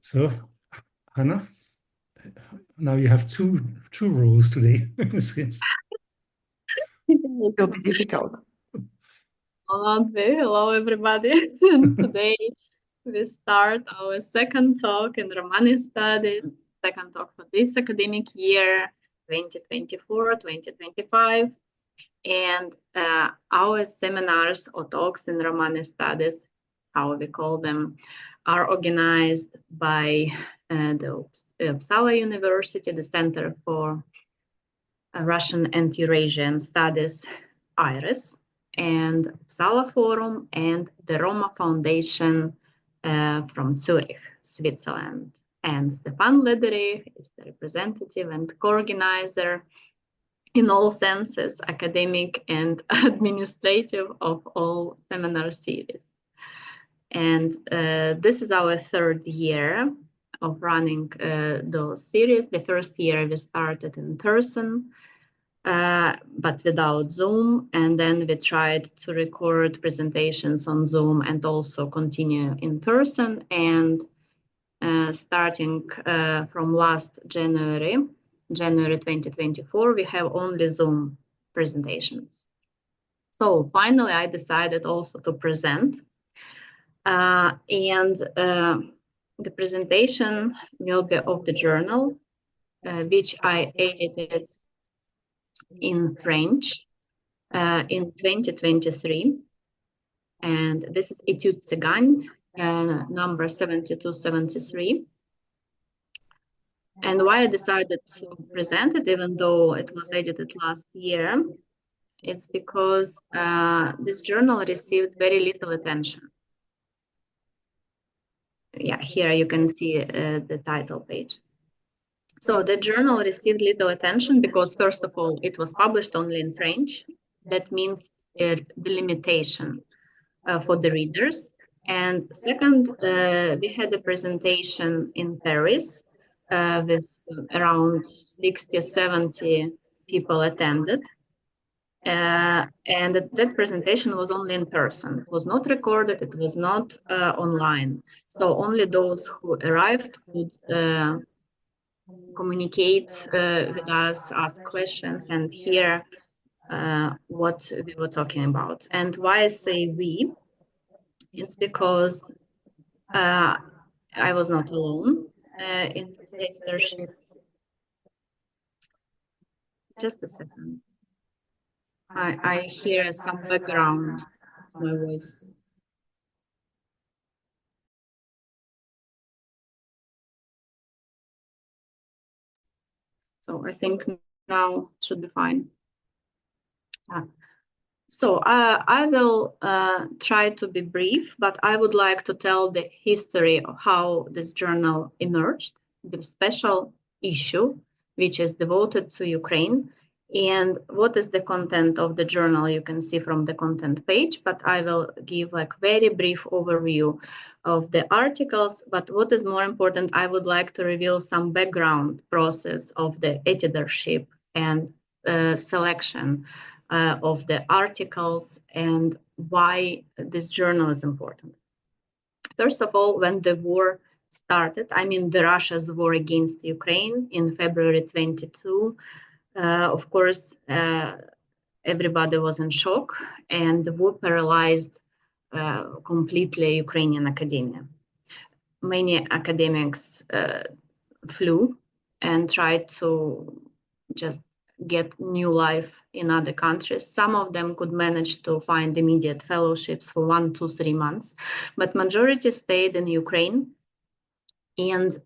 So, Hannah, now you have two rules today. It will be difficult. Hello, everybody. And today we start our second talk in Romani Studies, second talk for this academic year, 2024-2025. And our seminars or talks in Romani Studies, how we call them, are organized by the Uppsala University, the Center for Russian and Eurasian Studies, IRIS, and Uppsala Forum, and the Roma Foundation from Zurich, Switzerland. And Stefan Lederich is the representative and co-organizer in all senses, academic and administrative, of all seminar series. And this is our third year of running those series. The first year we started in person, but without Zoom. And then we tried to record presentations on Zoom and also continue in person. And starting from last January 2024, we have only Zoom presentations. So finally, I decided also to present. The presentation will be of the journal, which I edited in French in 2023. And this is Études Tsiganes, number 7273. And why I decided to present it, even though it was edited last year, it's because this journal received very little attention. Yeah, here you can see the title page. So the journal received little attention because, first of all, it was published only in French. That means the limitation for the readers. And second, we had a presentation in Paris with around 60, 70 people attended. And that presentation was only in person. It was not recorded, it was not online. So only those who arrived could communicate with us, ask questions, and hear what we were talking about. And why I say we? It's because I was not alone in this editorship. Just a second. I hear some background my voice. So I think now should be fine. So I will try to be brief, but I would like to tell the history of how this journal emerged, the special issue, which is devoted to Ukraine, and what is the content of the journal. You can see from the content page, but I will give like very brief overview of the articles. But what is more important, I would like to reveal some background process of the editorship and selection of the articles and why this journal is important. First of all, when the war started, I mean the Russia's war against Ukraine in February 22, of course, everybody was in shock, and the war paralyzed completely Ukrainian academia. Many academics flew and tried to just get new life in other countries. Some of them could manage to find immediate fellowships for 1 to 3 months, but majority stayed in Ukraine, and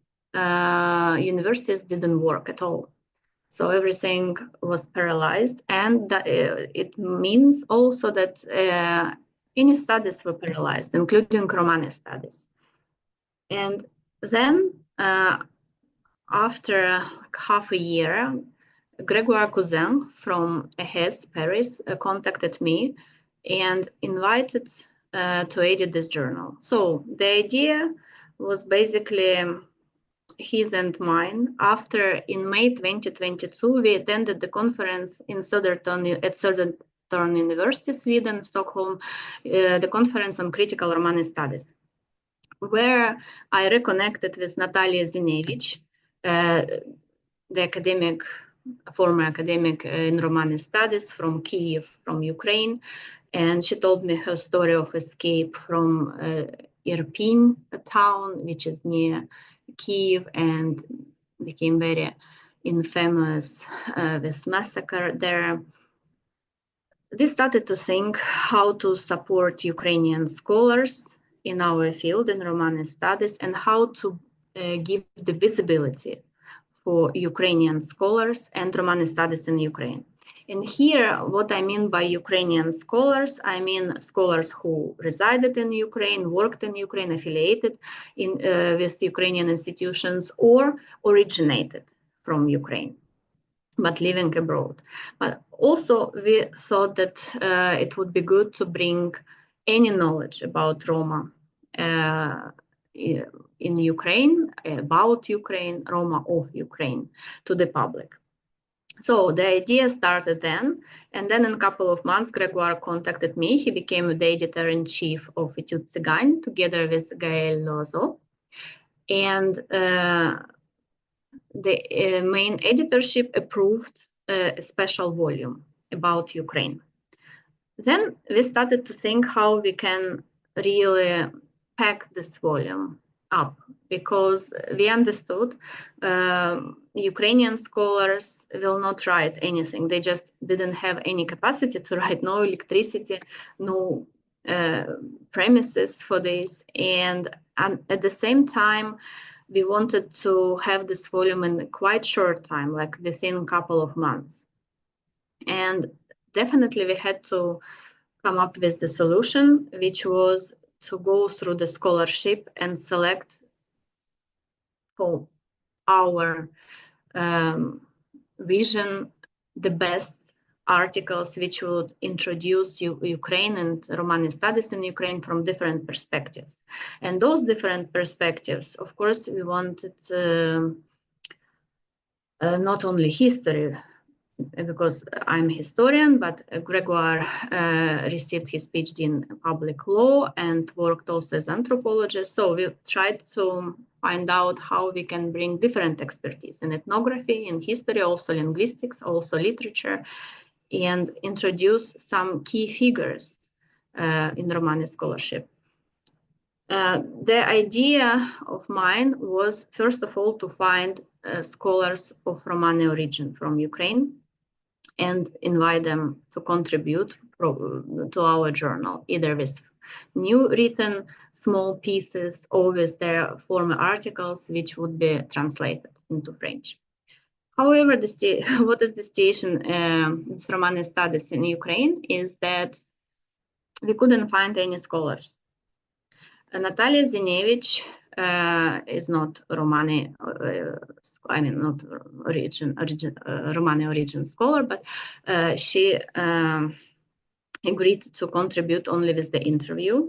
universities didn't work at all. So everything was paralyzed, and it means also that any studies were paralyzed, including Romani studies. And then after half a year, Grégoire Cousin from EHES Paris contacted me and invited to edit this journal. So the idea was basically his and mine. After, in May 2022, we attended the conference in Södertörn University, Sweden, Stockholm, the conference on critical Romani studies. where I reconnected with Natalia Zinevich, the former academic in Romani Studies from Kyiv, from Ukraine. And she told me her story of escape from Irpin, a town which is near Kyiv, and became very infamous this massacre there. We started to think how to support Ukrainian scholars in our field in Romani Studies, and how to give the visibility for Ukrainian scholars and Romani Studies in Ukraine. And here, what I mean by Ukrainian scholars, I mean scholars who resided in Ukraine, worked in Ukraine, affiliated with Ukrainian institutions, or originated from Ukraine, but living abroad. But also we thought that it would be good to bring any knowledge about Roma in Ukraine, about Ukraine, Roma of Ukraine, to the public. So the idea started then, and then in a couple of months, Gregoire contacted me. He became the editor-in-chief of Études Tsiganes, together with Gaël Loiseau. And the main editorship approved a special volume about Ukraine. Then we started to think how we can really pack this volume up, because we understood Ukrainian scholars will not write anything. They just didn't have any capacity to write, no electricity, no premises for this. And at the same time, we wanted to have this volume in a quite short time, like within a couple of months. And definitely we had to come up with the solution, which was to go through the scholarship and select for our vision the best articles which would introduce Ukraine and Romani Studies in Ukraine from different perspectives. And those different perspectives, of course, we wanted not only history, because I'm a historian, but Gregoire received his PhD in public law and worked also as anthropologist. So we tried to find out how we can bring different expertise in ethnography, in history, also linguistics, also literature, and introduce some key figures in Romani scholarship. The idea of mine was, first of all, to find scholars of Romani origin from Ukraine and invite them to contribute to our journal, either with new written small pieces or with their former articles, which would be translated into French. However, what is the situation with Romani Studies in Ukraine is that we couldn't find any scholars. Natalia Zinevich is not Romani, not Romani origin scholar, but she agreed to contribute only with the interview,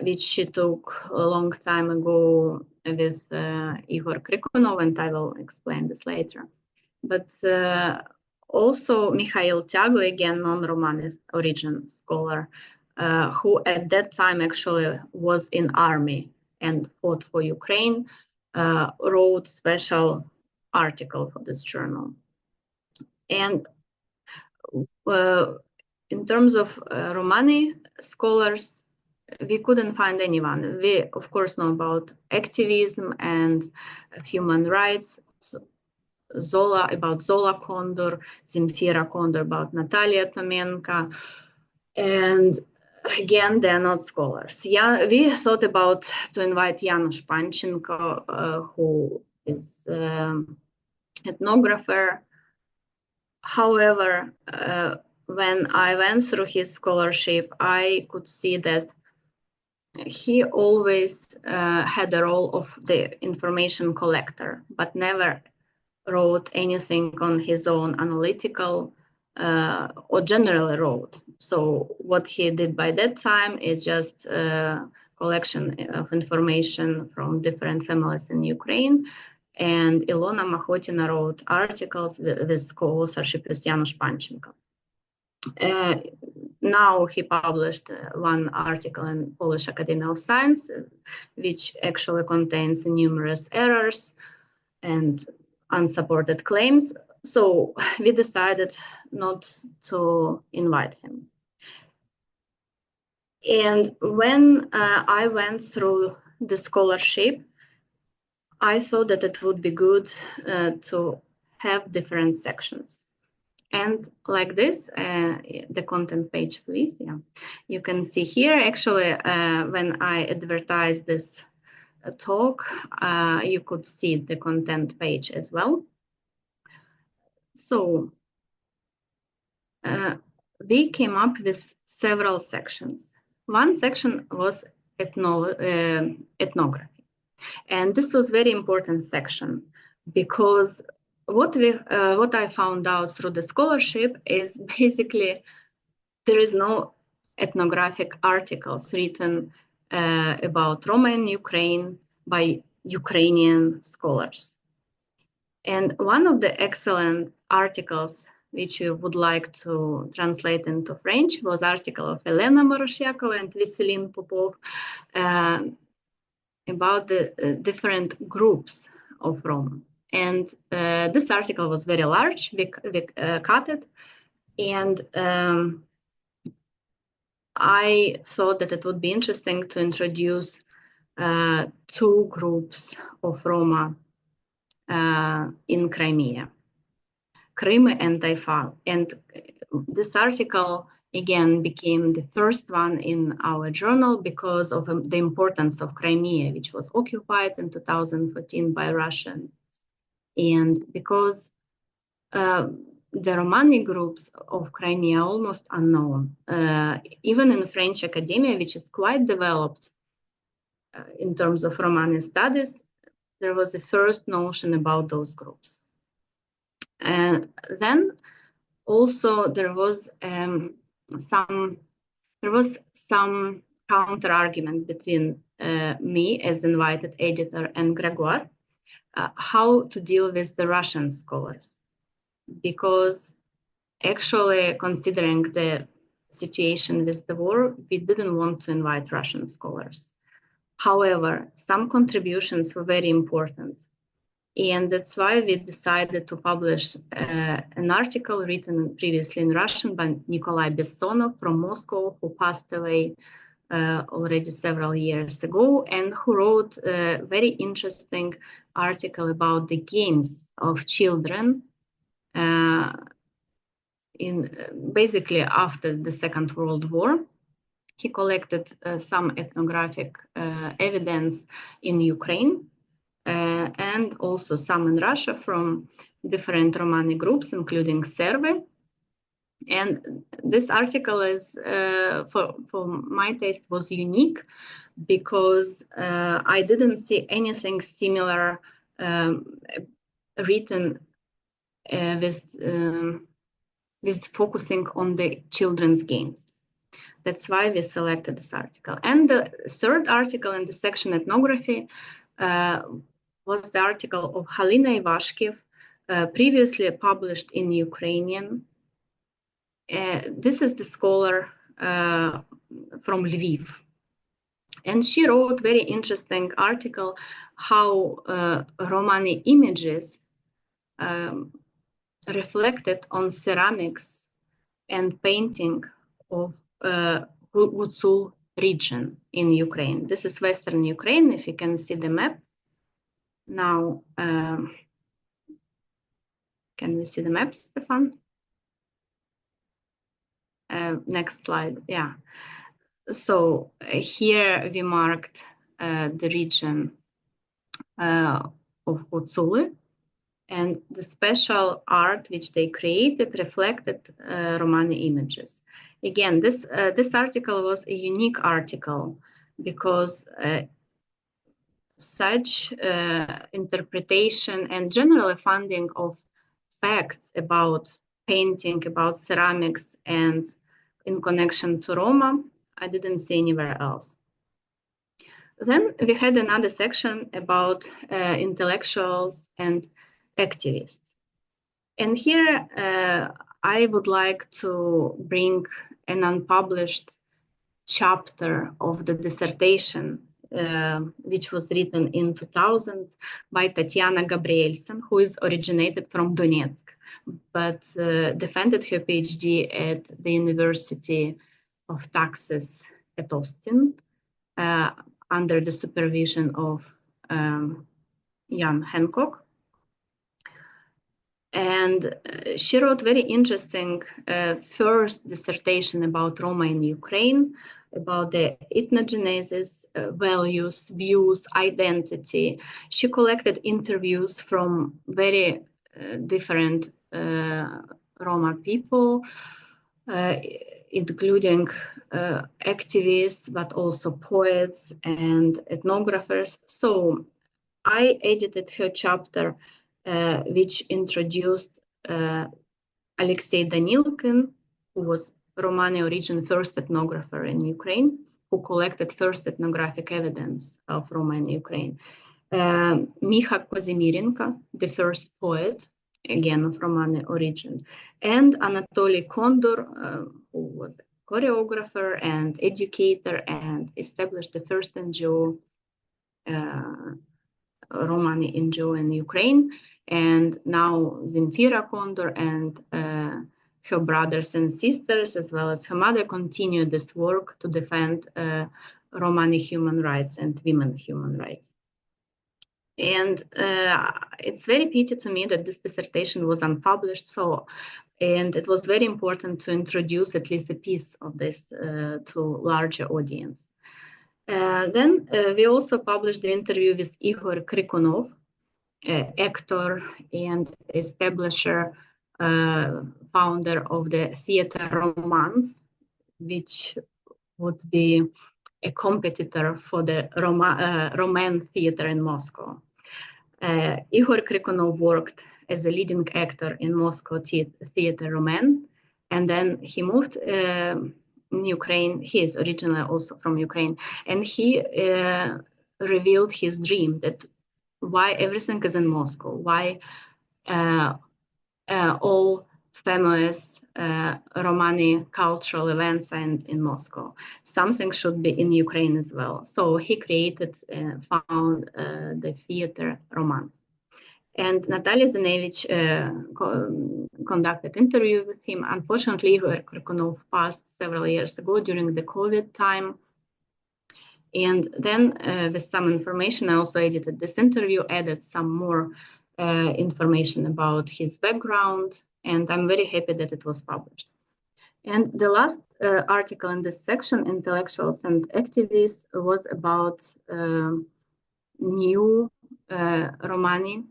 which she took a long time ago with Igor Krikunov, and I will explain this later. But also Mikhail Tyago, again, non-Romani origin scholar, who at that time actually was in army and fought for Ukraine, wrote special article for this journal. And in terms of Romani scholars, we couldn't find anyone. We, of course, know about activism and human rights, about Zola Kondor, Zemfira Kondor, about Natalia Tomenko, and again, they're not scholars. Yeah, we thought about to invite Janusz Panchenko, who is ethnographer. However, when I went through his scholarship, I could see that he always had the role of the information collector, but never wrote anything on his own analytical or generally wrote. So what he did by that time is just collection of information from different families in Ukraine. And Ilona Mahotina wrote articles with co-authorship with Janusz Panchenko. Now he published one article in Polish Academy of Science, which actually contains numerous errors and unsupported claims. So we decided not to invite him. And when I went through the scholarship, I thought that it would be good to have different sections. And like this, the content page, please. Yeah, you can see here, actually, when I advertised this talk, you could see the content page as well. So we came up with several sections. One section was ethnography. And this was very important section because what I found out through the scholarship is basically there is no ethnographic articles written about Roma in Ukraine by Ukrainian scholars. And one of the excellent articles which we would like to translate into French was article of Elena Moroshyakova and Veselin Popov about the different groups of Roma. And this article was very large, we cut it, and I thought that it would be interesting to introduce two groups of Roma in Crimea, Krim and Taifa. And this article, again, became the first one in our journal because of the importance of Crimea, which was occupied in 2014 by Russians. And because the Romani groups of Crimea are almost unknown. Even in French academia, which is quite developed in terms of Romani studies, there was the first notion about those groups. And then also there was some counter argument between me as invited editor and Grégoire, how to deal with the Russian scholars. Because actually, considering the situation with the war, we didn't want to invite Russian scholars. However, some contributions were very important. And that's why we decided to publish an article written previously in Russian by Nikolai Bessonov from Moscow, who passed away already several years ago, and who wrote a very interesting article about the games of children basically after the Second World War. He collected some ethnographic evidence in Ukraine and also some in Russia from different Romani groups, including Serbi. And this article is, for my taste, was unique because I didn't see anything similar written with focusing on the children's games. That's why we selected this article. And the third article in the section ethnography was the article of Halina Ivashkiv, previously published in Ukrainian. This is the scholar from Lviv. And she wrote very interesting article how Romani images reflected on ceramics and painting of Gutsul region in Ukraine. This is Western Ukraine, if you can see the map. Now, can we see the map, Stefan? Next slide, yeah. So here we marked the region of Gutsul, and the special art which they created reflected Romani images. Again, this article was a unique article because such interpretation and general funding of facts about painting, about ceramics, and in connection to Roma, I didn't see anywhere else. Then we had another section about intellectuals and activists. And here I would like to bring an unpublished chapter of the dissertation, which was written in 2000 by Tatiana Gabrielsen, who is originated from Donetsk, but defended her PhD at the University of Texas at Austin under the supervision of Jan Hancock. And she wrote very interesting first dissertation about Roma in Ukraine, about the ethnogenesis, values, views, identity. She collected interviews from very different Roma people, including activists, but also poets and ethnographers. So I edited her chapter, which introduced Alexei Danilkin, who was Romani origin first ethnographer in Ukraine, who collected first ethnographic evidence of Roma in Ukraine. Micha Kozimirenko, the first poet, again of Romani origin, and Anatoly Kondor, who was a choreographer and educator and established the first NGO, Romani NGO in Ukraine. And now Zemfira Kondor and her brothers and sisters, as well as her mother, continue this work to defend Romani human rights and women human rights. And it's very pity to me that this dissertation was unpublished. And it was very important to introduce at least a piece of this to larger audience. Then we also published the interview with Ihor Krikunov, actor and establisher, founder of the theater Romance, which would be a competitor for the Roman theater in Moscow. Ihor Krikunov worked as a leading actor in Moscow theater Roman, and then he moved in Ukraine. He is originally also from Ukraine, and he revealed his dream that why everything is in Moscow, why all famous Romani cultural events are in Moscow. Something should be in Ukraine as well. So he created, found the theater Romance. And Natalia Zanevich conducted an interview with him. Unfortunately, Ihor Krikunov passed several years ago during the COVID time. And then with some information, I also edited this interview, added some more information about his background, and I'm very happy that it was published. And the last article in this section, Intellectuals and Activists, was about new Romani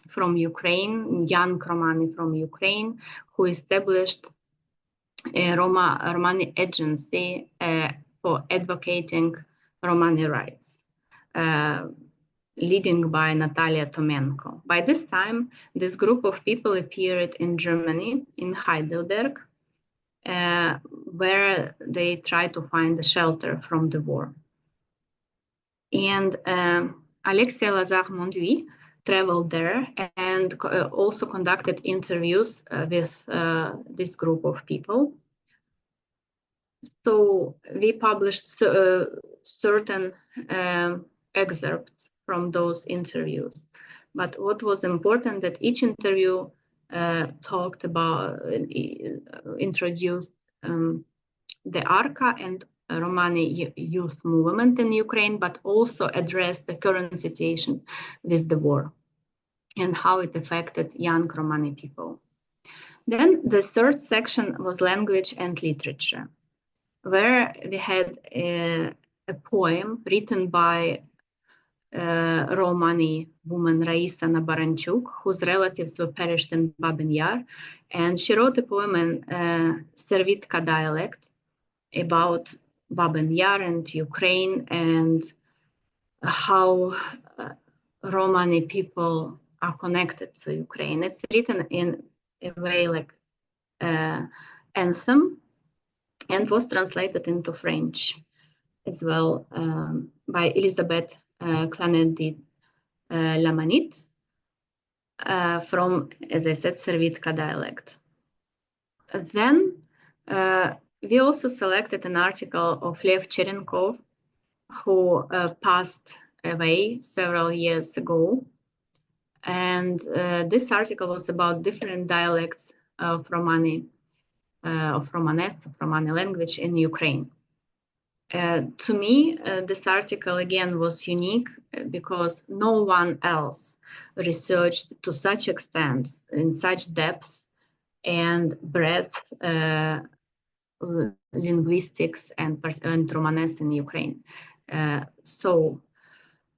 from Ukraine, young Romani from Ukraine, who established a Romani agency for advocating Romani rights, leading by Natalia Tomenko. By this time, this group of people appeared in Germany, in Heidelberg, where they tried to find a shelter from the war. And Alexia Lazare-Monduy traveled there and also conducted interviews with this group of people. So we published certain excerpts from those interviews. But what was important that each interview talked about, introduced the ARCA and Romani youth movement in Ukraine, but also addressed the current situation with the war and how it affected young Romani people. Then the third section was language and literature, where we had a poem written by Romani woman Raisa Nabaranchuk, whose relatives were perished in Babin Yar. And she wrote a poem in Servitka dialect about Babin Yar and Ukraine and how Romani people are connected to Ukraine. It's written in a way like anthem, and was translated into French as well by Elisabeth Clanet Lamanit from, as I said, Servitka dialect. Then we also selected an article of Lev Cherenkov, who passed away several years ago. And this article was about different dialects of Romani, of Romani language in Ukraine. To me, this article again was unique because no one else researched to such extent, in such depth and breadth, linguistics and Romanes in Ukraine. So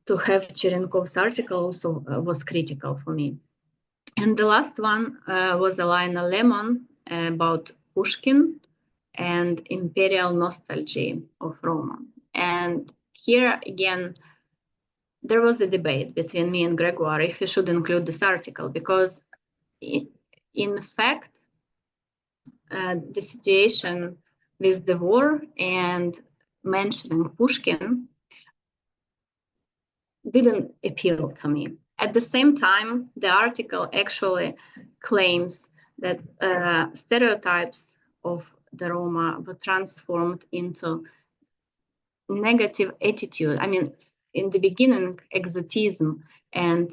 to have Cherenkov's article also was critical for me. And the last one was Elena Lemon about Pushkin and imperial nostalgia of Roma. And here again, there was a debate between me and Gregoire if we should include this article, because in fact, the situation with the war and mentioning Pushkin didn't appeal to me. At the same time, the article actually claims that stereotypes of the Roma were transformed into negative attitude. I mean, in the beginning, exotism and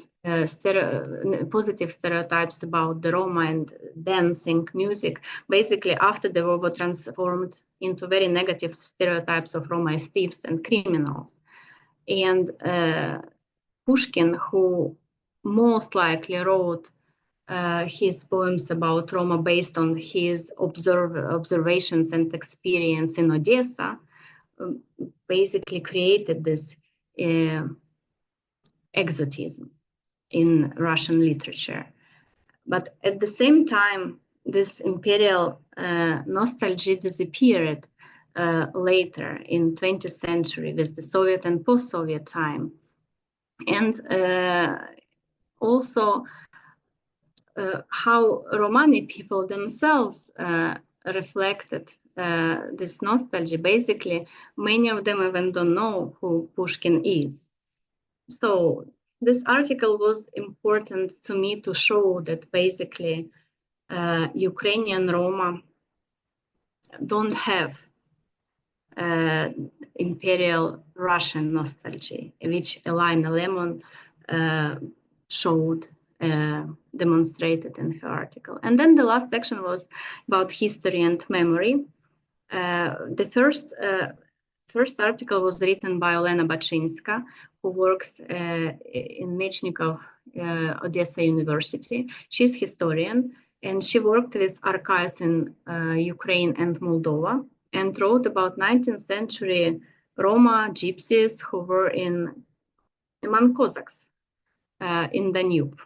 positive stereotypes about the Roma and dancing, music, basically after the war were transformed into very negative stereotypes of Roma as thieves and criminals. And Pushkin, who most likely wrote his poems about Roma based on his observations and experience in Odessa, basically created this exotism in Russian literature. But at the same time, this imperial nostalgia disappeared later in 20th century with the Soviet and post-Soviet time. And also how Romani people themselves reflected this nostalgia. Basically, many of them even don't know who Pushkin is. So this article was important to me to show that basically Ukrainian Roma don't have imperial Russian nostalgia, which Elena Lemon showed, demonstrated in her article. And then the last section was about history and memory. The first article was written by Olena Bachinska, who works in Mechnikov Odessa University. She's historian, and she worked with archives in Ukraine and Moldova, and wrote about 19th century Roma gypsies who were among Cossacks in Danube.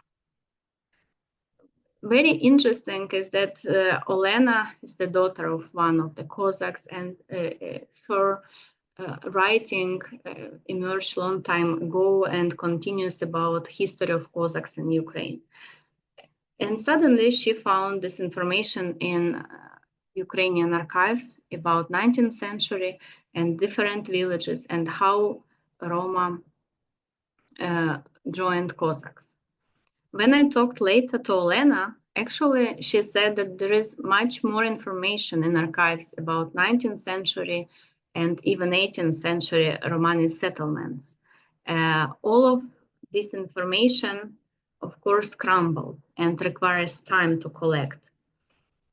Very interesting is that Olena is the daughter of one of the Cossacks, and her writing emerged a long time ago and continues about history of Cossacks in Ukraine. And suddenly she found this information in Ukrainian archives about 19th century and different villages and how Roma joined Cossacks. When I talked later to Olena, actually she said that there is much more information in archives about 19th century and even 18th century Romani settlements. All of this information, of course, crumbled and requires time to collect.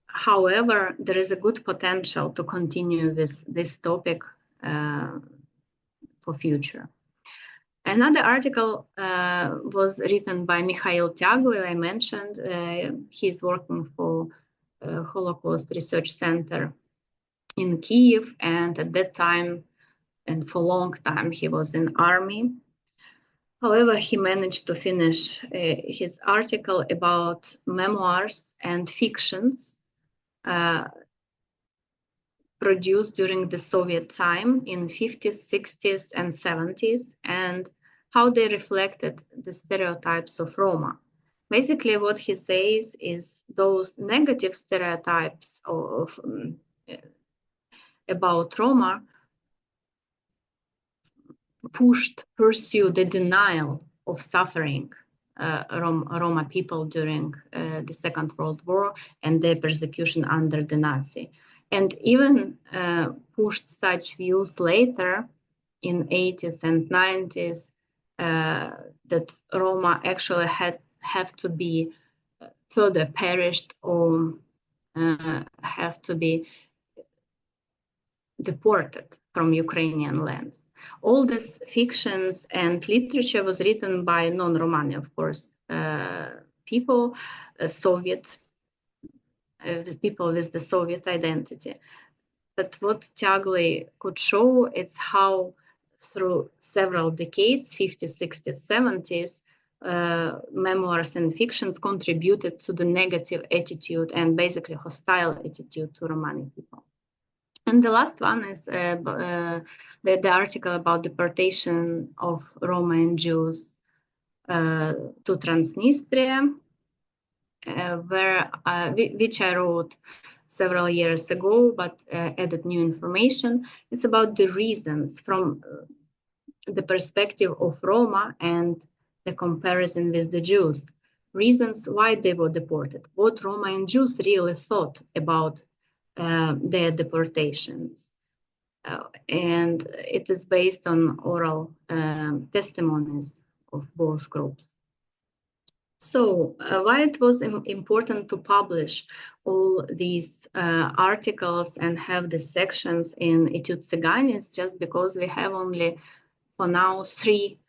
However, there is a good potential to continue this topic for future. Another article was written by Mikhail Tyagui, I mentioned. He's working for Holocaust Research Center in Kyiv, and at that time, and for a long time, he was in army. However, he managed to finish his article about memoirs and fictions produced during the Soviet time in 50s, 60s, and 70s, and how they reflected the stereotypes of Roma. Basically, what he says is those negative stereotypes about Roma pursued the denial of suffering Roma people during the Second World War and their persecution under the Nazi. And even pushed such views later in 80s and 90s that Roma actually have to be further perished or have to be deported from Ukrainian lands. All these fictions and literature was written by non-Romani, of course, people, Soviet people with the Soviet identity. But what Tiagley could show is how through several decades, 50s, 60s, 70s, memoirs and fictions contributed to the negative attitude and basically hostile attitude to Romani people. And the last one is the article about deportation of Roma and Jews to Transnistria, which I wrote several years ago, but added new information. It's about the reasons from the perspective of Roma and the comparison with the Jews. Reasons why they were deported, what Roma and Jews really thought about their deportations. And it is based on oral testimonies of both groups. So why it was important to publish all these articles and have the sections in Études Tsiganes, just because we have only for now 3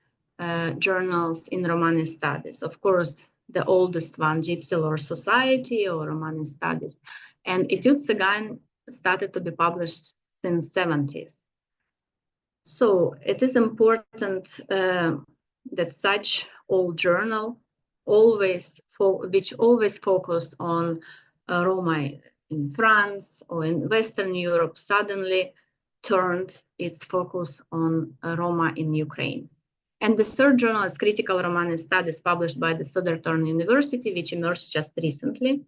journals in Romani Studies. Of course, the oldest one, Gypsy Lore Society or Romani Studies. And Études Tsiganes started to be published since 70s. So it is important that such old journal which always focused on Roma in France or in Western Europe suddenly turned its focus on Roma in Ukraine. And the third journal is Critical Romani Studies, published by the Södertörn University, which emerged just recently,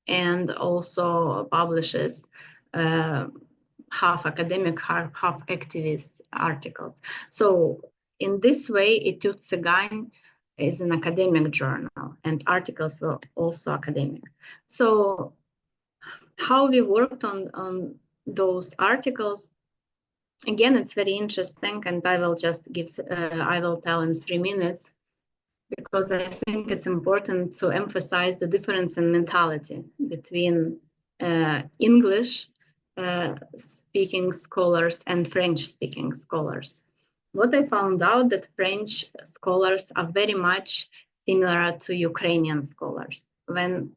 and also publishes half academic, half activist articles. So in this way, Études Tsiganes is an academic journal, and articles were also academic. So how we worked on those articles, again, it's very interesting, and I will just I will tell in 3 minutes, because I think it's important to emphasize the difference in mentality between English speaking scholars and French speaking scholars. What I found out that French scholars are very much similar to Ukrainian scholars. When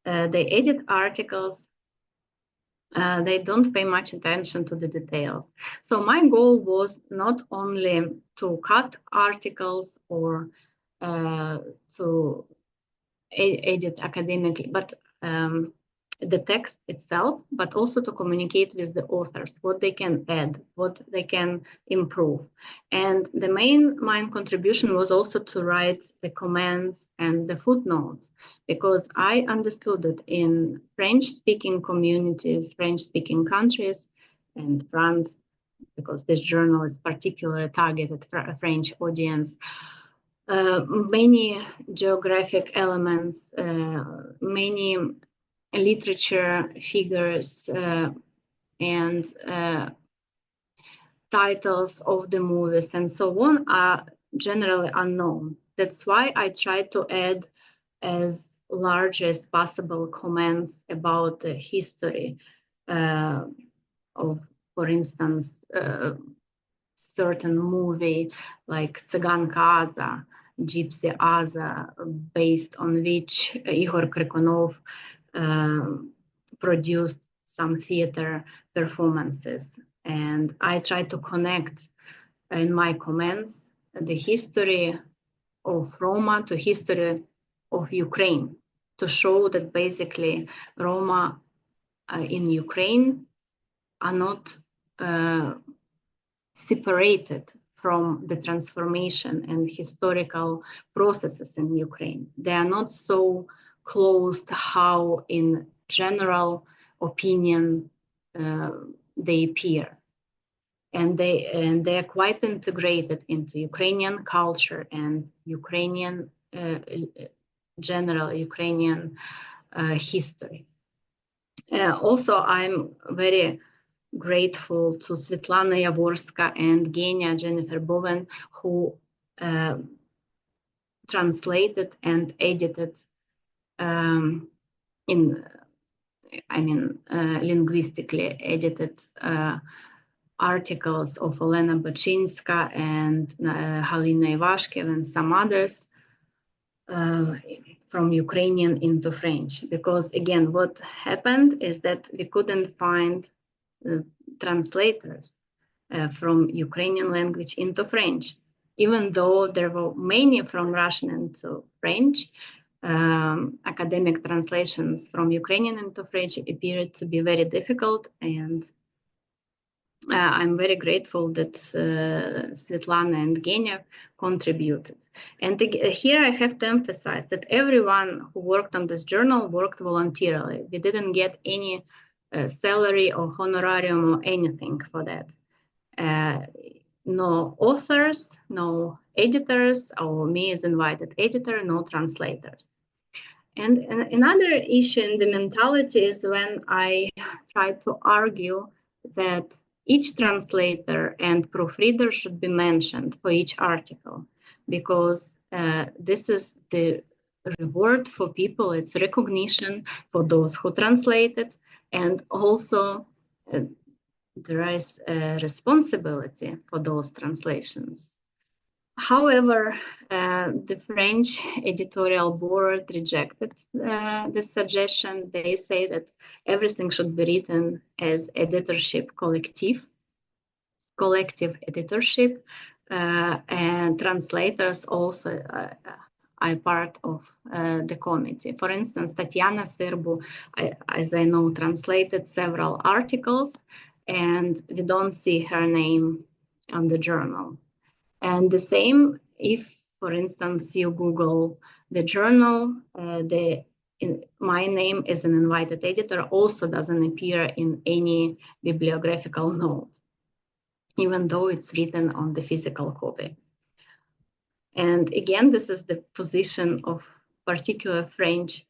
they edit articles, they don't pay much attention to the details. So my goal was not only to cut articles or to edit academically, but the text itself, but also to communicate with the authors, what they can add, what they can improve. And the main contribution was also to write the comments and the footnotes, because I understood that in French-speaking communities, French-speaking countries, and France, because this journal is particularly targeted for a French audience, many geographic elements, many literature figures and titles of the movies and so on are generally unknown. That's why I try to add as large as possible comments about the history of, for instance, certain movie like Tsiganka Aza, Gypsy Aza, based on which Ihor Krikonov produced some theater performances. And I try to connect in my comments the history of Roma to history of Ukraine, to show that basically Roma in Ukraine are not separated from the transformation and historical processes in Ukraine. They are not so closed how in general opinion they appear. And they are quite integrated into Ukrainian culture and Ukrainian general Ukrainian history. Also, I'm very grateful to Svetlana Yavorska and Genia Jennifer Bowen, who translated and edited linguistically edited articles of Olena Bachinska and Halina Ivashkev and some others from Ukrainian into French. Because again, what happened is that we couldn't find translators from Ukrainian language into French, even though there were many from Russian into French. Academic translations from Ukrainian into French appeared to be very difficult, and I'm very grateful that Svetlana and Genia contributed. And here I have to emphasize that everyone who worked on this journal worked voluntarily. We didn't get any salary or honorarium or anything for that. No authors, no editors, or me as invited editor, no translators. And another issue in the mentality is when I try to argue that each translator and proofreader should be mentioned for each article, because this is the reward for people, it's recognition for those who translated, and also there is a responsibility for those translations. However, the French editorial board rejected this suggestion. They say that everything should be written as editorship collective editorship, and translators also are part of the committee. For instance, Tatiana Sirbu, as I know, translated several articles, and we don't see her name on the journal. And the same if, for instance, you Google the journal, my name as an invited editor also doesn't appear in any bibliographical note, even though it's written on the physical copy. And again, this is the position of particular French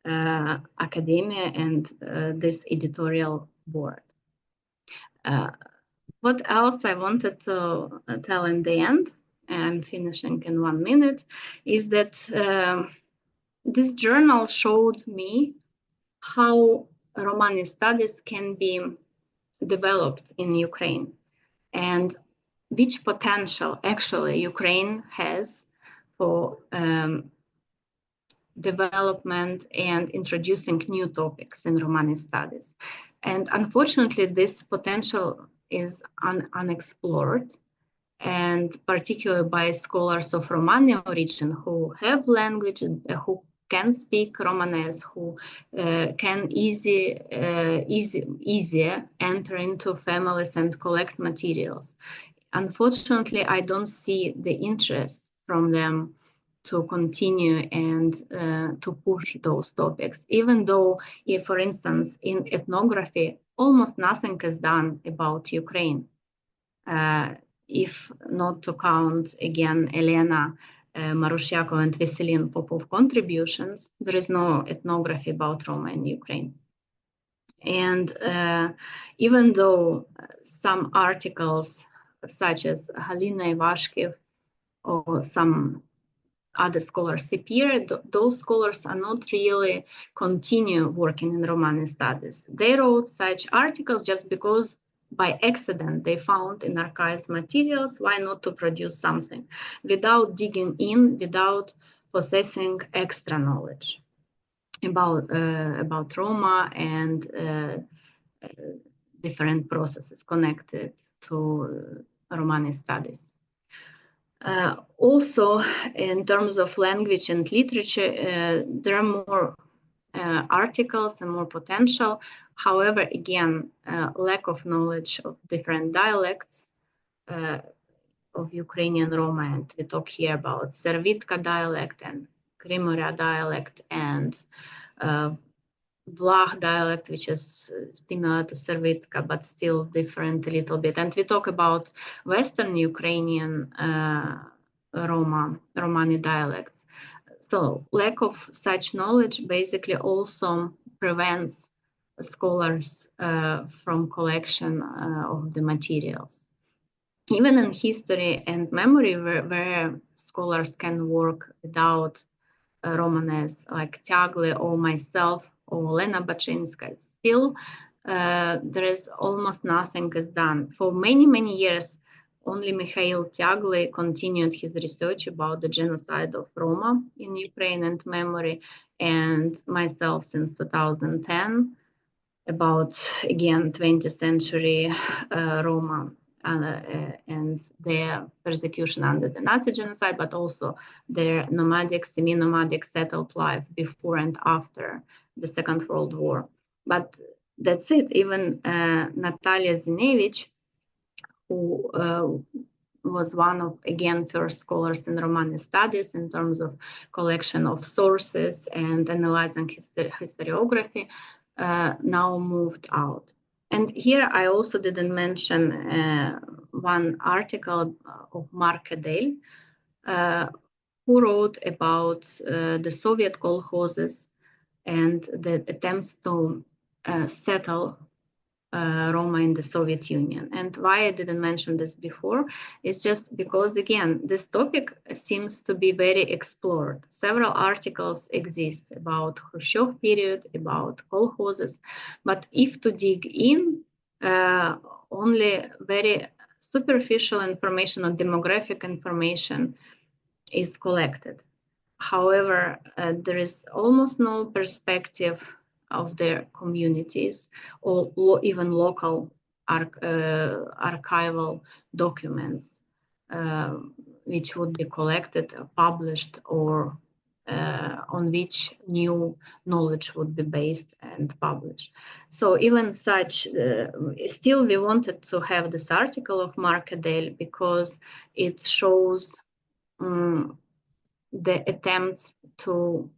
academia and this editorial board. What else I wanted to tell in the end, I'm finishing in 1 minute, is that this journal showed me how Romani studies can be developed in Ukraine and which potential actually Ukraine has for development and introducing new topics in Romani studies. And unfortunately, this potential is unexplored, and particularly by scholars of Romani origin who have language, who can speak Romanes, who can easier enter into families and collect materials. Unfortunately, I don't see the interest from them to continue and to push those topics, even though, if, for instance, in ethnography, almost nothing is done about Ukraine. If not to count, again, Elena Marushyakov and Veselin Popov contributions, there is no ethnography about Roma in Ukraine. And even though some articles, such as Halina Ivashkev or some other scholars appear, those scholars are not really continue working in Romani studies. They wrote such articles just because by accident they found in archives materials. Why not to produce something without digging in, without possessing extra knowledge about Roma and different processes connected to Romani studies. Also, in terms of language and literature, there are more articles and more potential. However, again, lack of knowledge of different dialects of Ukrainian Roma, and we talk here about Servitka dialect and Krimoria dialect and Vlah dialect, which is similar to Servitka, but still different a little bit. And we talk about Western Ukrainian Romani dialects. So lack of such knowledge basically also prevents scholars from collection of the materials. Even in history and memory, where scholars can work without Romanes like Tiagle or myself or Lena Baczynska, still there is almost nothing is done. For many, many years, only Mikhail Tiagle continued his research about the genocide of Roma in Ukraine and memory, and myself since 2010 about, again, 20th century Roma and their persecution under the Nazi genocide, but also their nomadic, semi-nomadic settled life before and after the Second World War. But that's it. Even Natalia Zinevich, who was one of, again, first scholars in Romani Studies in terms of collection of sources and analyzing historiography, now moved out. And here I also didn't mention one article of Mark Adel, who wrote about the Soviet kolkhozes and the attempts to settle Roma in the Soviet Union. And why I didn't mention this before is just because, again, this topic seems to be very explored. Several articles exist about Khrushchev period, about kolkhozes, but if to dig in, only very superficial information or demographic information is collected. However, there is almost no perspective of their communities or even local archival documents which would be collected, published, or on which new knowledge would be based and published. So even such, still we wanted to have this article of Mark Adel because it shows the attempts to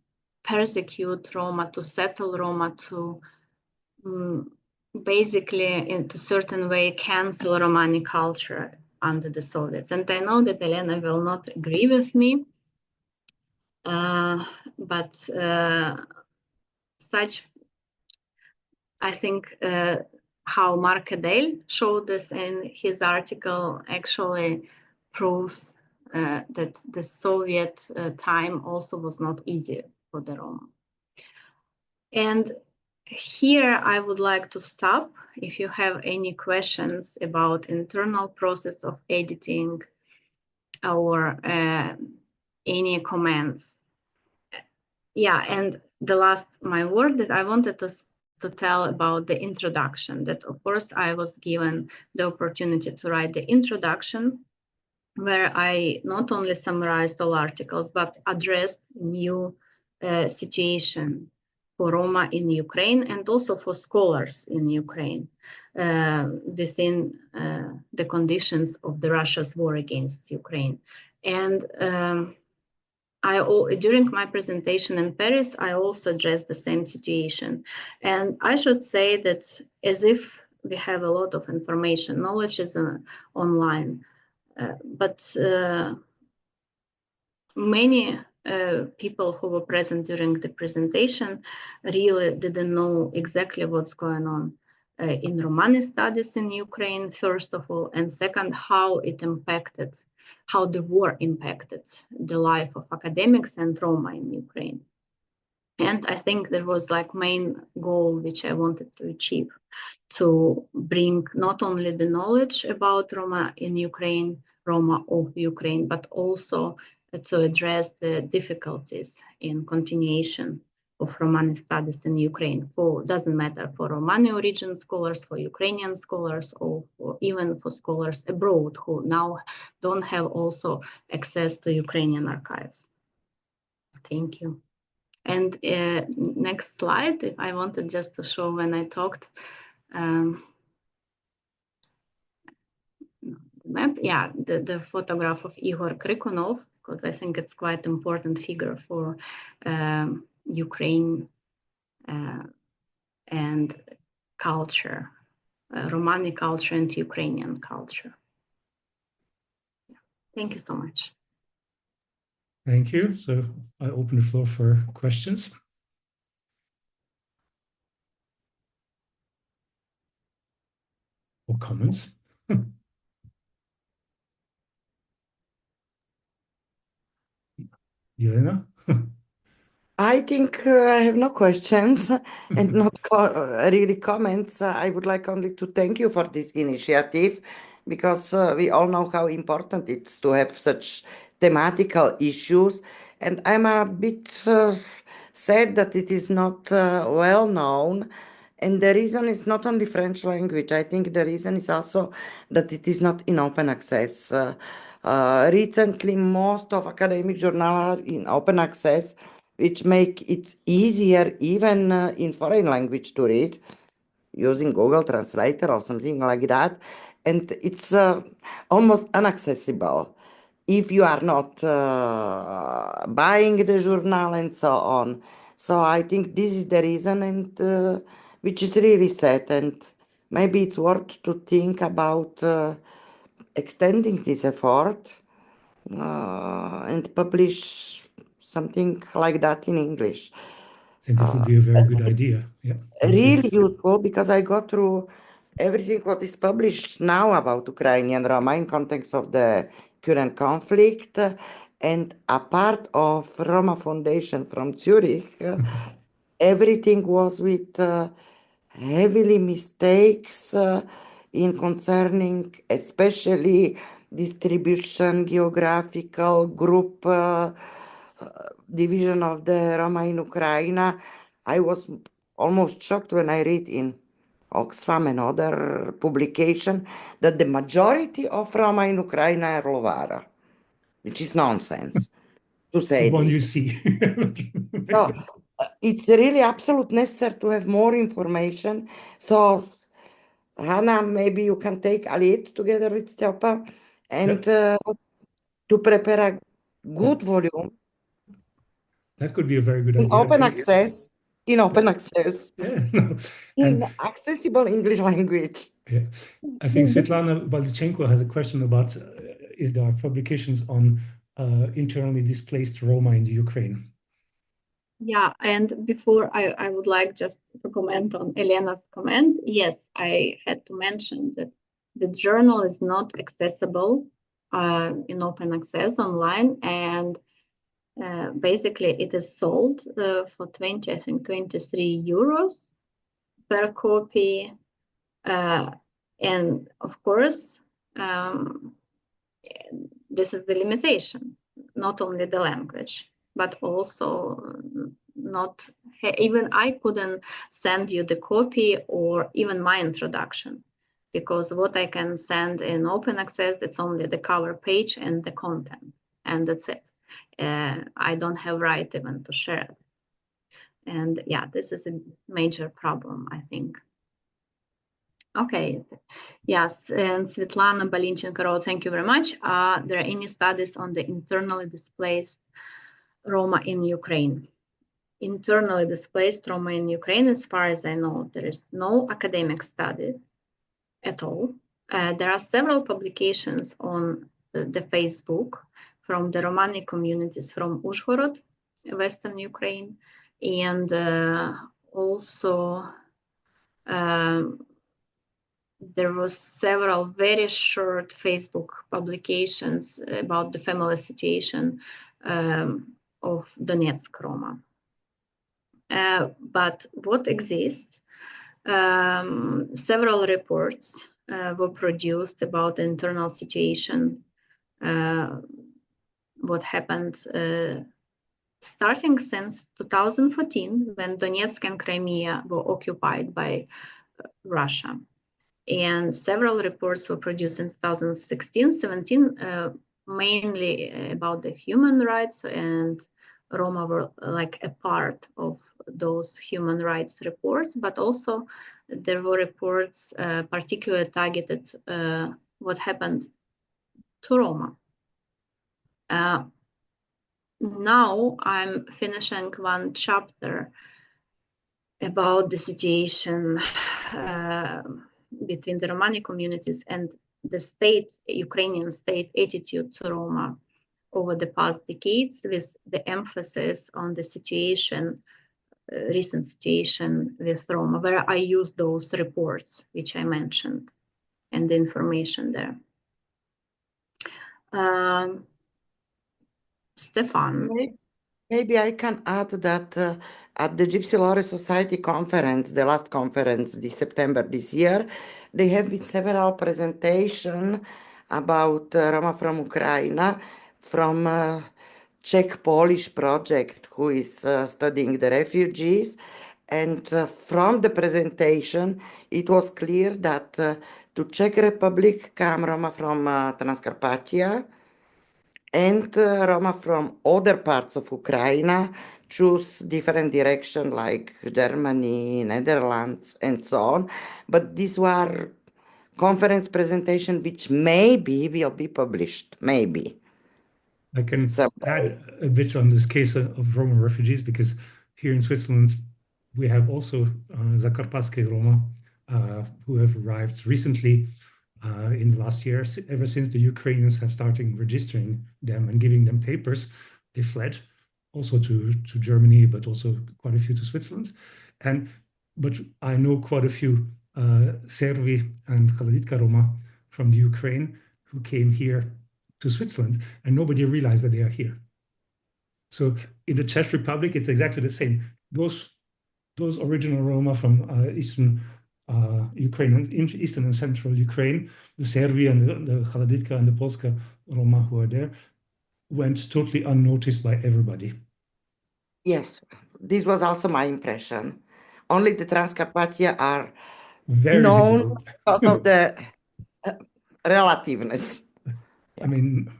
persecute Roma, to settle Roma, to basically, in a certain way, cancel Romani culture under the Soviets. And I know that Elena will not agree with me, but such, I think, how Mark Adel showed this in his article actually proves that the Soviet time also was not easy for the Roma. And here I would like to stop. If you have any questions about internal process of editing or any comments. Yeah, and the last, my word that I wanted to tell about the introduction, that of course I was given the opportunity to write the introduction, where I not only summarized all articles, but addressed new situation for Roma in Ukraine and also for scholars in Ukraine within the conditions of the Russia's war against Ukraine. And during my presentation in Paris, I also addressed the same situation. And I should say that as if we have a lot of information, knowledge is online, but many people who were present during the presentation really didn't know exactly what's going on in Romani Studies in Ukraine, first of all, and second, how the war impacted the life of academics and Roma in Ukraine. And I think there was like main goal which I wanted to achieve, to bring not only the knowledge about Roma in Ukraine, Roma of Ukraine, but also to address the difficulties in continuation of Romani studies in Ukraine. Doesn't matter for Romani origin scholars, for Ukrainian scholars, or even for scholars abroad who now don't have also access to Ukrainian archives. Thank you. And next slide, if I wanted just to show when I talked. Map, yeah, the photograph of Igor Krikunov, because I think it's quite important figure for Ukraine and culture, Romani culture and Ukrainian culture. Yeah. Thank you so much. Thank you. So I open the floor for questions. Or comments. Elena? I think I have no questions and not really comments. I would like only to thank you for this initiative because we all know how important it's to have such thematical issues. And I'm a bit sad that it is not well known. And the reason is not only French language. I think the reason is also that it is not in open access. Recently, most of academic journals are in open access, which make it easier even in foreign language to read using Google Translator or something like that. And it's almost inaccessible if you are not buying the journal and so on. So I think this is the reason, and which is really sad. And maybe it's worth to think about extending this effort and publish something like that in English. I think it would be a very good idea. Yeah, thank you. Really useful because I go through everything what is published now about Ukrainian Roma in context of the current conflict, and a part of Roma Foundation from Zurich, everything was with heavily mistakes in concerning especially distribution, geographical group division of the Roma in Ukraine. I was almost shocked when I read in Oxfam and other publication that the majority of Roma in Ukraine are Lovara, which is nonsense to The say one you this. see. So it's really absolute necessary to have more information. So Hannah, maybe you can take a lead together with Stjopa and to prepare a good volume That could be a very good in idea. open access, in open access, Yeah, no. in And accessible English language. yeah, I think Svetlana Balchenko has a question about is there publications on internally displaced Roma in the Ukraine? Yeah, and before I would like just to comment on Elena's comment. Yes, I had to mention that the journal is not accessible in open access online, and basically it is sold for 20, I think 23 euros per copy. And of course, this is the limitation, not only the language, but also not even I couldn't send you the copy or even my introduction, because what I can send in open access, it's only the cover page and the content, and that's it. I don't have right even to share it. And yeah, this is a major problem, I think. Okay, yes, and Svetlana Balinchenko, thank you very much. Are there any studies on the internally displaced Roma in Ukraine? Internally displaced Roma in Ukraine, as far as I know, there is no academic study at all. There are several publications on the Facebook from the Romani communities from Uzhhorod, Western Ukraine, and also there was several very short Facebook publications about the family situation of Donetsk Roma. But what exists, several reports were produced about the internal situation, what happened starting since 2014, when Donetsk and Crimea were occupied by Russia. And several reports were produced in 2016, 17, mainly about the human rights, and Roma were like a part of those human rights reports, but also there were reports particularly targeted what happened to Roma. Now I'm finishing one chapter about the situation between the Romani communities and the state, Ukrainian state attitude to Roma over the past decades, with the emphasis on the situation, recent situation with Roma, where I use those reports which I mentioned and the information there. Stefan. Maybe I can add that at the Gypsy Lore Society conference, the last conference this September this year, there have been several presentations about Roma from Ukraine from Czech-Polish project who is studying the refugees. And from the presentation, it was clear that to Czech Republic come Roma from Transcarpathia, and Roma from other parts of Ukraine choose different direction like Germany, Netherlands, and so on. But these were conference presentation which maybe will be published, maybe. I can someday. add a bit on this case of Roma refugees, because here in Switzerland, we have also Zakarpatske Roma who have arrived recently in the last year. Ever since the Ukrainians have started registering them and giving them papers, they fled also to Germany, but also quite a few to Switzerland. But I know quite a few Servi and Khaladitka Roma from the Ukraine who came here to Switzerland, and nobody realized that they are here. So in the Czech Republic, it's exactly the same. Those original Roma from Eastern Ukraine, Eastern and Central Ukraine, the Serbi and the Khaladitka and the Polska Roma who are there, went totally unnoticed by everybody. Yes, this was also my impression. Only the Transcarpathia are Very known visible. because of the relativeness. I mean,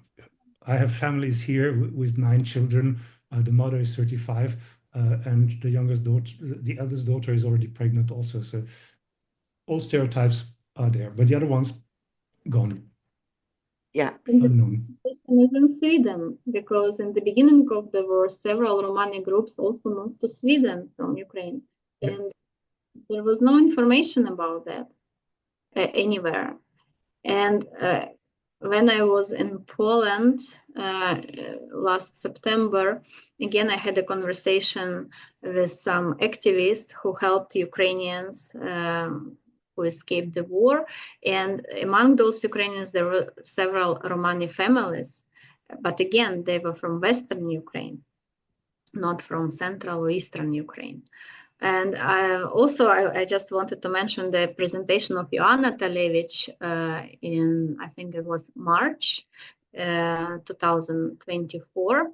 I have families here with 9 children. The mother is 35, and the youngest daughter, the eldest daughter, is already pregnant also. So all stereotypes are there, but the other ones gone. Yeah. Unknown. This is in Sweden, because in the beginning of the war, several Romani groups also moved to Sweden from Ukraine, and there was no information about that anywhere. And when I was in Poland last September, again, I had a conversation with some activists who helped Ukrainians who escaped the war. And among those Ukrainians, there were several Romani families. But again, they were from Western Ukraine, not from Central or Eastern Ukraine. And I just wanted to mention the presentation of Joanna Talevich in, I think it was March 2024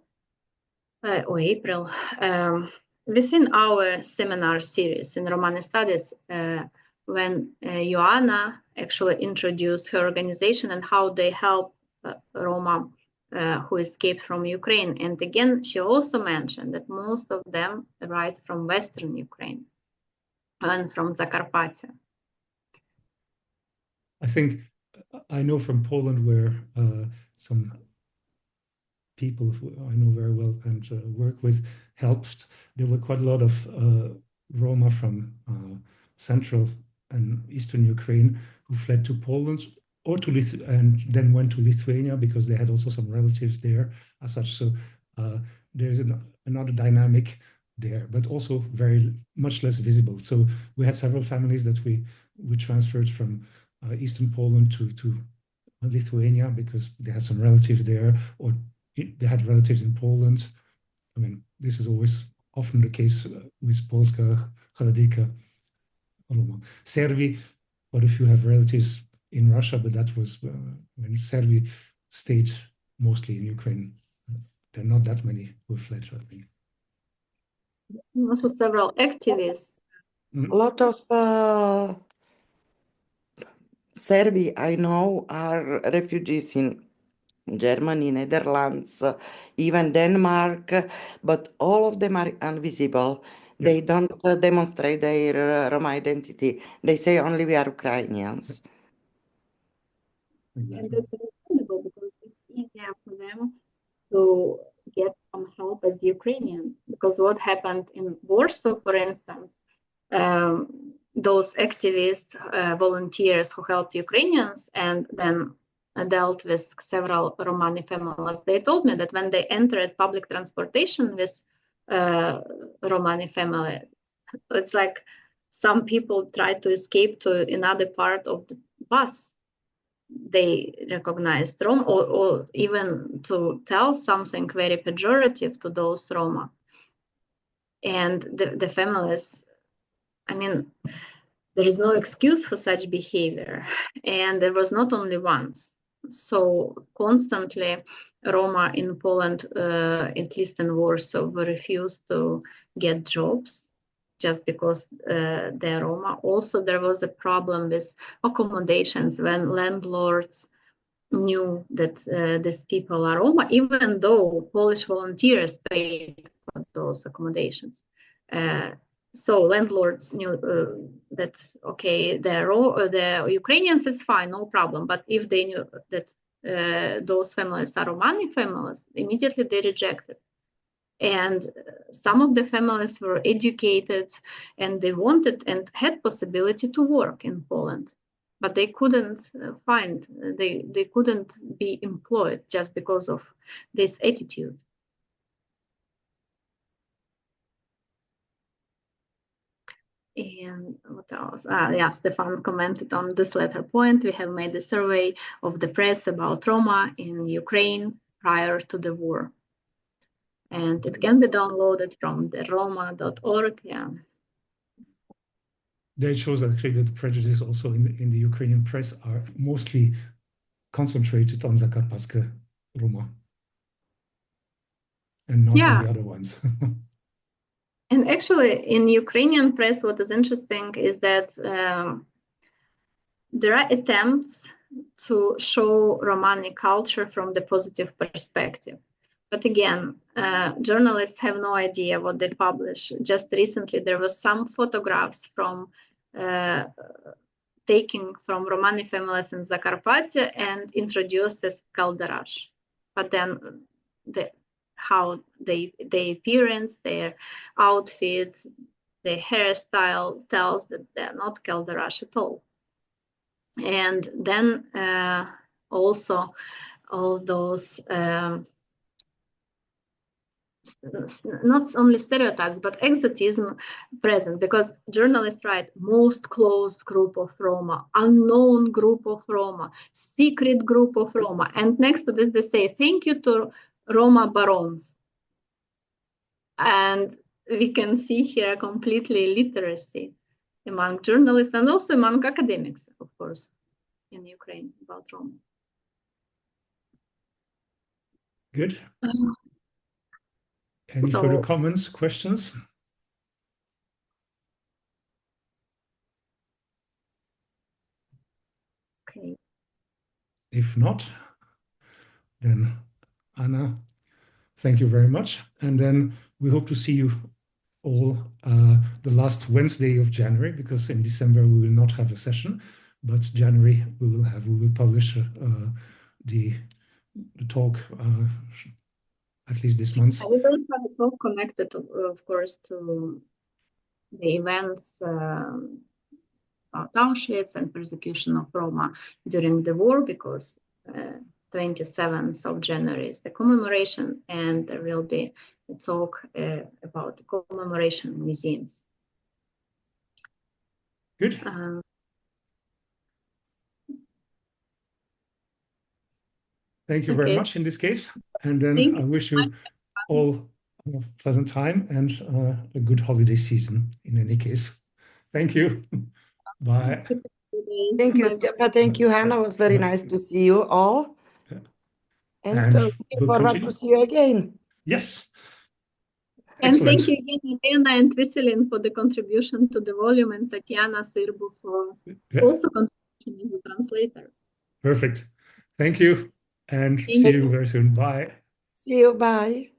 or April. Within our seminar series in Romani Studies, when Joanna actually introduced her organization and how they help Roma who escaped from Ukraine. And again, she also mentioned that most of them arrived from Western Ukraine and from Zakarpattia. I think I know from Poland where some people who I know very well and work with helped. There were quite a lot of Roma from Central and Eastern Ukraine who fled to Poland or to and then went to Lithuania because they had also some relatives there as such. So there's another dynamic there, but also very much less visible. So we had several families that we transferred from Eastern Poland to Lithuania because they had some relatives there, or they had relatives in Poland. I mean, this is always often the case with Polska, Khaladitka, Roma. Serbi, quite a few have relatives in Russia, but that was when Serbi stayed mostly in Ukraine. There are not that many who fled, I think. Also several activists. A lot of Serbi I know are refugees in Germany, Netherlands, even Denmark, but all of them are invisible. Yeah. They don't demonstrate their Roma identity. They say only we are Ukrainians. And that's understandable because it's easier for them to get some help as Ukrainian. Because what happened in Warsaw, for instance, those activists, volunteers who helped Ukrainians, and then dealt with several Romani families. They told me that when they entered public transportation with Romani family, it's like some people try to escape to another part of the bus. They recognized Roma, or even to tell something very pejorative to those Roma. And the families, I mean, there is no excuse for such behavior. And there was not only once. So constantly, Roma in Poland, at least in Warsaw, were refused to get jobs just because they're Roma. Also, there was a problem with accommodations when landlords knew that these people are Roma, even though Polish volunteers paid for those accommodations. So landlords knew that, okay, the Ukrainians is fine, no problem. But if they knew that those families are Romani families, immediately they rejected. And some of the families were educated and they wanted and had possibility to work in Poland. But they couldn't they couldn't be employed just because of this attitude. And what else? Yeah, Stefan commented on this latter point. We have made a survey of the press about Roma in Ukraine prior to the war. And it can be downloaded from the roma.org. Yeah. That shows actually that the prejudice also in the Ukrainian press are mostly concentrated on Zakarpatske Roma and not on the other ones. And actually, in Ukrainian press, what is interesting is that there are attempts to show Romani culture from the positive perspective. But again, journalists have no idea what they publish. Just recently, there was some photographs from taken from Romani families in Zakarpattia and introduced as Kalderash. But then how their appearance, their outfit, their hairstyle tells that they're not Kalderash at all. And then also all those not only stereotypes, but exotism present, because journalists write most closed group of Roma, unknown group of Roma, secret group of Roma. And next to this, they say, thank you to Roma barons. And we can see here completely illiteracy among journalists and also among academics, of course, in Ukraine about Roma. Good. Any further comments, questions? Okay. If not, then Anna, thank you very much. And then we hope to see you all the last Wednesday of January, because in December we will not have a session, but January we will publish the talk at least this month. We will have a talk connected, of course, to the events about Auschwitz and persecution of Roma during the war, because 27th of January is the commemoration, and there will be a talk about the commemoration museums. Good. Thank you very much in this case. And then I wish you all a pleasant time and a good holiday season in any case. Thank you. Bye. Thank you, Stepa. Thank you, Hannah. It was very nice to see you all. And looking forward to see you again. Yes. And thank you again, Elena and Veselin, for the contribution to the volume, and Tatiana Sirbu for also contribution as a translator. Perfect. Thank you. And see you very soon. Bye. See you. Bye.